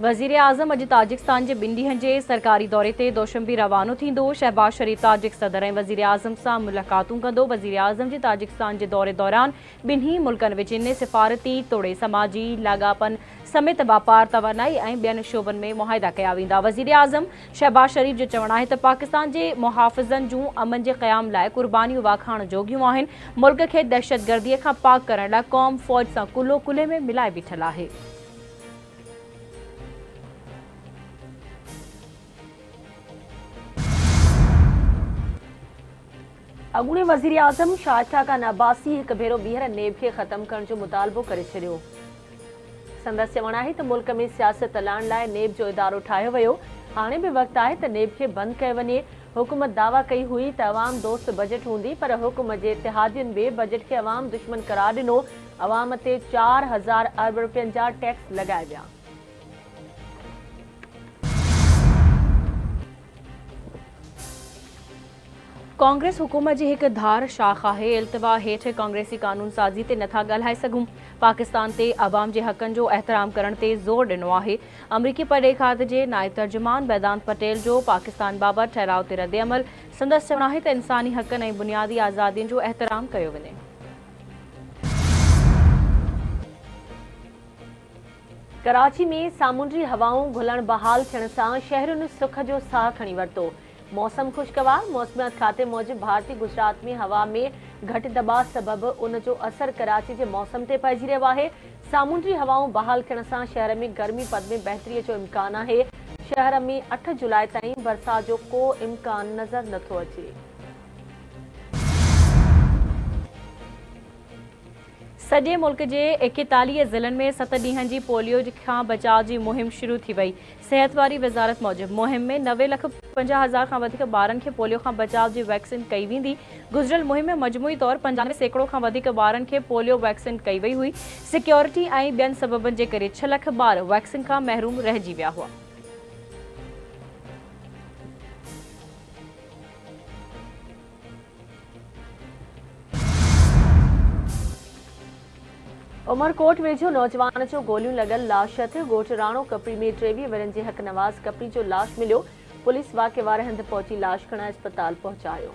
वज़ीर आज़म अॼु ताजिकिस्तान जे ॿिनि ॾींहनि जे सरकारी दौरे ते दोशंबी रवानो थींदो। शहबाज शरीफ़ ताजिक सदर ऐं वज़ीर आज़म सां मुलाक़ातूं कंदो। वज़ीर आज़म जे ताजिकिस्तान जे दौरे दौरान ॿिन्ही मुल्कनि विचें सिफ़ारती तोड़े समाजी लाॻापन समेत वापार तवानाई ऐं ॿियनि शोबनि में मुआहिदा कया वेंदा। वज़ीर आज़म शहबाज शरीफ़ जो चवणु आहे त पाकिस्तान जे मुहाफ़िज़नि जूं अमन जे क़याम लाइ क़ुर्बानियूं वाखाण जोगियूं आहिनि। मुल्क खे दहशतगर्दीअ खां पाक करण लाइ क़ौम फ़ौज सां कुल्हो कुल्हे में मिलाए बीठल आहे। अॻूणे वज़ीर आज़म शाहिद खान अब्बासी हिकु भेरो ॿीहर नेब खे ख़त्म करण जो मुतालबो करे छॾियो। संदसि चवणु आहे त मुल्क में सियासत हलाइण लाइ नेब जो इदारो ठाहियो वियो। हाणे बि वक़्तु आहे त नेब खे बंदि कयो वञे। हुकूमत दावा कई हुई त अवाम दोस्त बजट हूंदी, पर हुकूमत जे इतिहादियुनि बि बजट खे अवाम दुश्मन करार ॾिनो। अवाम ते 4000 अरब रुपयनि जा टैक्स लॻाया विया। कांग्रेस हुकूमत जी हिकु धार शाख आहे। इल्तिवा हेठि कांग्रेसी कानून साज़ी ते नथा ॻाल्हाए सघूं। पाकिस्तान ते अवाम जे हक़नि जो एहतराम करण ते ज़ोर ॾिनो आहे। अमरीकी परॾे खाते जे नाइब तर्जुमान वेदांत पटेल जो पाकिस्तान बाबति ठहराउ ते रद्दअमल। संदसि चवणु आहे त इंसानी हक़नि ऐं बुनियादी आज़ादियुनि जो एहतराम कयो वञे। कराची में सामुंडी हवाऊं घुलण बहाल थियण सां शहरुनि सुख जो साह खणी वरितो। मौसम खुशगवार। मौसमियात खाते मूजिबि भारतीय गुजरात में हवा में घटि दबाव सबबि उन जो असर कराची जे मौसम ते पइजी रहियो आहे। सामुंडी हवाऊं बहाल थियण सां शहर में गर्मी पद में बहितरीअ जो इम्कान आहे। शहर में 8 जुलाई ताईं बरसात जो को इम्कान नज़र नथो अचे। सॼे मुल्क जे 41 ज़िलनि में 7 ॾींहनि जी पोलियो खां बचाव जी मुहिम शुरू थी वई। सिहत वारी वज़ारत मूजिबि मुहिम में 90,50,000 खां वधीक ॿारनि खे पोलियो खां बचाव जी वैक्सीन कई वेंदी। गुज़िरियल मुहिम में मजमूई तौर 95% खां वधीक ॿारनि खे पोलियो वैक्सीन कई वई हुई। सिक्योरिटी ऐं ॿियनि सबबनि जे करे 6 लख ॿार वैक्सीन खां महरूम रहिजी विया हुआ। उमरकोट वेझो नौजवान जो गोलियूं लॻल लाश हथ। ॻोठ राणो कपड़ी में 23 वरनि जे हक़ नवाज़ कपड़ी जो लाश मिलियो। पुलिस वाक़े वारे हंधि पहुची लाश खणाए अस्पताल पहुचायो।